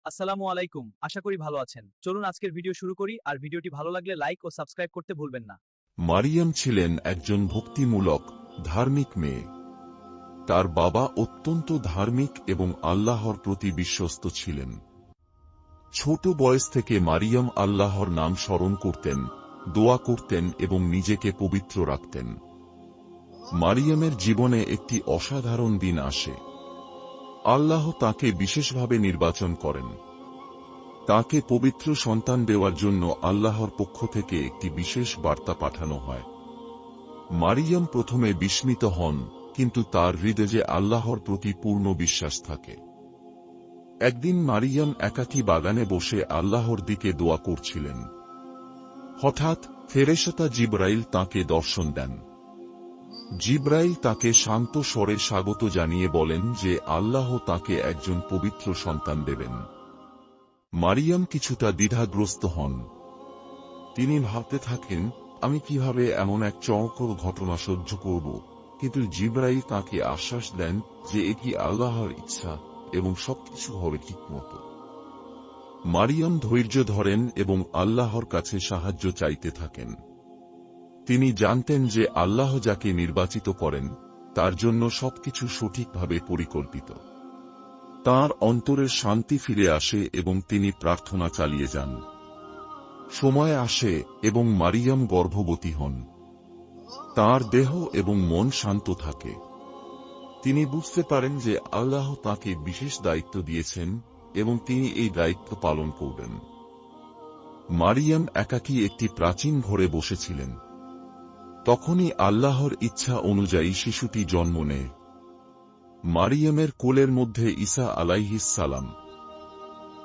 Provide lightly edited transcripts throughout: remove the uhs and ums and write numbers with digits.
আসসালামু আলাইকুম, আশা করি ভালো আছেন। চলুন আজকের ভিডিও শুরু করি, আর ভিডিওটি ভালো লাগলে লাইক ও সাবস্ক্রাইব করতে ভুলবেন না। মারিয়াম ছিলেন একজন ভক্তিমূলক, ধার্মিক মেয়ে। তার বাবা অত্যন্ত ধার্মিক এবং আল্লাহর প্রতি বিশ্বস্ত ছিলেন। ছোট বয়স থেকে মারিয়াম আল্লাহর নাম স্মরণ করতেন, দোয়া করতেন এবং নিজেকে পবিত্র রাখতেন। মারিয়ামের জীবনে একটি অসাধারণ দিন আসে। আল্লাহ তাকে বিশেষভাবে নির্বাচন করেন। তাকে পবিত্র সন্তান দেওয়ার জন্য আল্লাহর পক্ষ থেকে একটি বিশেষ বার্তা পাঠানো হয়। মারিয়াম প্রথমে বিস্মিত হন, কিন্তু তার হৃদয়ে আল্লাহর প্রতি পূর্ণ বিশ্বাস থাকে। একদিন মারিয়াম একাকী বাগানে বসে আল্লাহর দিকে দোয়া করছিলেন। হঠাৎ ফেরেশতা জিবরাইল তাকে দর্শন দেন। জিবরাইল তাকে শান্ত স্বরে স্বাগত জানিয়ে বলেন যে আল্লাহ তাকে একজন পবিত্র সন্তান দেবেন। মারিয়াম কিছুটা দ্বিধাগ্রস্ত হন। তিনি ভাবতে থাকেন, আমি কিভাবে এমন এক চমকপ্রদ ঘটনা সহ্য করব। কিন্তু জিবরাইল তাকে আশ্বাস দেন যে এটি আল্লাহর ইচ্ছা এবং সবকিছু হবে ঠিকমতো। মারিয়াম ধৈর্য ধরেন এবং আল্লাহর কাছে সাহায্য চাইতে থাকেন। তিনি জানতেন যে আল্লাহ যাকে নির্বাচিত করেন তার জন্য সবকিছু সঠিকভাবে পরিকল্পিত। তাঁর অন্তরের শান্তি ফিরে আসে এবং তিনি প্রার্থনা চালিয়ে যান। সময় আসে এবং মারিয়াম গর্ভবতী হন। তার দেহ এবং মন শান্ত থাকে। তিনি বুঝতে পারেন যে আল্লাহ তাকে বিশেষ দায়িত্ব দিয়েছেন এবং তিনি এই দায়িত্ব পালন করবেন। মারিয়াম একাকী একটি প্রাচীন ঘরে বসেছিলেন। তখনই আল্লাহর ইচ্ছা অনুযায়ী শিশুটি জন্ম নেয়। মারিয়ামের কোলের মধ্যে ঈসা আলাইহিস সালাম।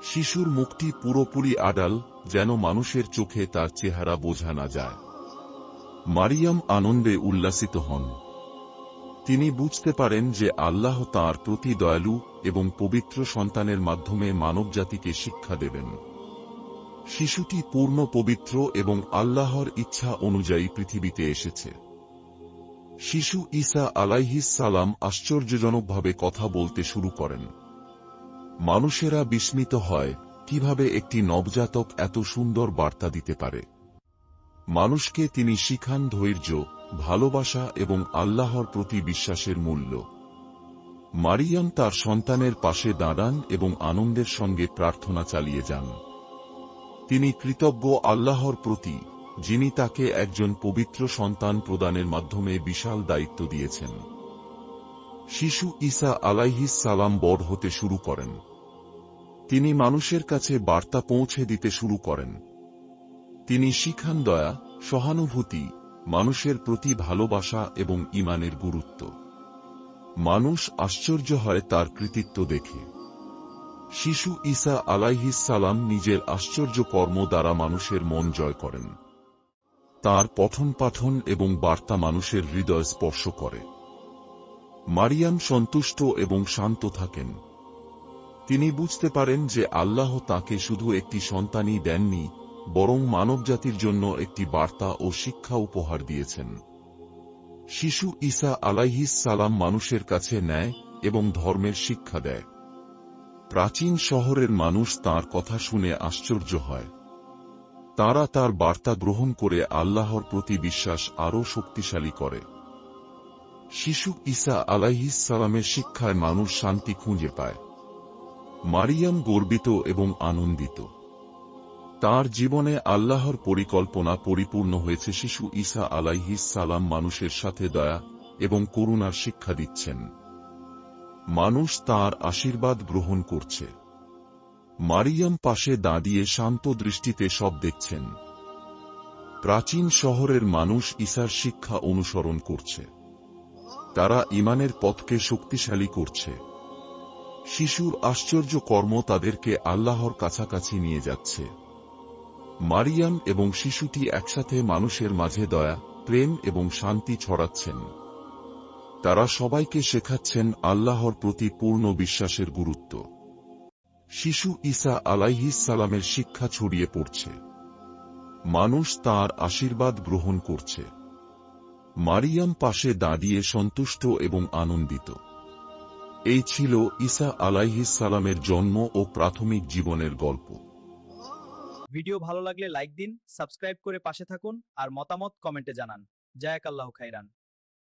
শিশুর মুখটি পুরোপুরি আড়াল, যেন মানুষের চোখে তার চেহারা বোঝা না যায়। মারিয়াম আনন্দে উল্লাসিত হন। তিনি বুঝতে পারেন যে আল্লাহ তাঁর প্রতি দয়ালু এবং পবিত্র সন্তানের মাধ্যমে মানবজাতিকে শিক্ষা দেবেন। শিশুটি পূর্ণ পবিত্র এবং আল্লাহর ইচ্ছা অনুযায়ী পৃথিবীতে এসেছে। শিশু ঈসা আলাইহিস সালাম আশ্চর্যজনকভাবে কথা বলতে শুরু করেন। মানুষেরা বিস্মিত হয়, কিভাবে একটি নবজাতক এত সুন্দর বার্তা দিতে পারে। মানুষকে তিনি শিখান ধৈর্য, ভালোবাসা এবং আল্লাহর প্রতি বিশ্বাসের মূল্য। মারিয়াম তার সন্তানের পাশে দাঁড়ান এবং আনন্দের সঙ্গে প্রার্থনা চালিয়ে যান। তিনি কৃতজ্ঞ আল্লাহর প্রতি, যিনি তাকে একজন পবিত্র সন্তান প্রদানের মাধ্যমে বিশাল দায়িত্ব দিয়েছেন। শিশু ঈসা আলাইহিস সালাম বড় হতে শুরু করেন। তিনি মানুষের কাছে বার্তা পৌঁছে দিতে শুরু করেন। তিনি শিখান দয়া, সহানুভূতি, মানুষের প্রতি ভালোবাসা এবং ঈমানের গুরুত্ব। মানুষ আশ্চর্য হয় তার কৃতিত্ব দেখে। শিশু ঈসা আলাইহিস সালাম নিজের আশ্চর্য কর্ম দ্বারা মানুষের মন জয় করেন। তাঁর পঠন পাঠন এবং বার্তা মানুষের হৃদয় স্পর্শ করে। মারিয়াম সন্তুষ্ট এবং শান্ত থাকেন। তিনি বুঝতে পারেন যে আল্লাহ তাকে শুধু একটি সন্তানই দেননি, বরং মানবজাতির জন্য একটি বার্তা ও শিক্ষা উপহার দিয়েছেন। শিশু ঈসা আলাইহিস সালাম মানুষের কাছে ন্যায় এবং ধর্মের শিক্ষা দেয়। প্রাচীন শহরের মানুষ তাঁর কথা শুনে আশ্চর্য হয়। তারা তার বার্তা গ্রহণ করে আল্লাহর প্রতি বিশ্বাস আরও শক্তিশালী করে। শিশু ঈসা আলাইহিস সালামের শিক্ষায় মানুষ শান্তি খুঁজে পায়। মারিয়াম গর্বিত এবং আনন্দিত। তার জীবনে আল্লাহর পরিকল্পনা পরিপূর্ণ হয়েছে। শিশু ঈসা আলাইহিস সালাম মানুষের সাথে দয়া এবং করুণার শিক্ষা দিচ্ছেন। মানুষ তার আশীর্বাদ গ্রহণ করছে। মারিয়াম পাশে দাঁড়িয়ে শান্ত দৃষ্টিতে সব দেখছেন। প্রাচীন শহরের মানুষ ঈসার শিক্ষা অনুসরণ করছে। তারা ঈমানের পথকে শক্তিশালী করছে। শিশুর আশ্চর্য কর্ম তাদেরকে আল্লাহর কাছাকাছি নিয়ে যাচ্ছে। মারিয়াম এবং শিশুটি একসাথে মানুষের মাঝে দয়া, প্রেম এবং শান্তি ছড়াচ্ছেন। তারা সবাইকে শেখাচ্ছেন আল্লাহর প্রতি পূর্ণ বিশ্বাসের গুরুত্ব। শিশু ঈসা আলাইহিস সালামের শিক্ষা ছড়িয়ে পড়ছে। মানুষ তাঁর আশীর্বাদ গ্রহণ করছে। মারিয়াম পাশে দাঁড়িয়ে সন্তুষ্ট এবং আনন্দিত। এই ছিল ঈসা আলাইহিস সালামের জন্ম ও প্রাথমিক জীবনের গল্প। ভিডিও ভালো লাগলে লাইক দিন, সাবস্ক্রাইব করে পাশে থাকুন আর মতামত কমেন্টে জানান। জাযাকাল্লাহু খাইরান।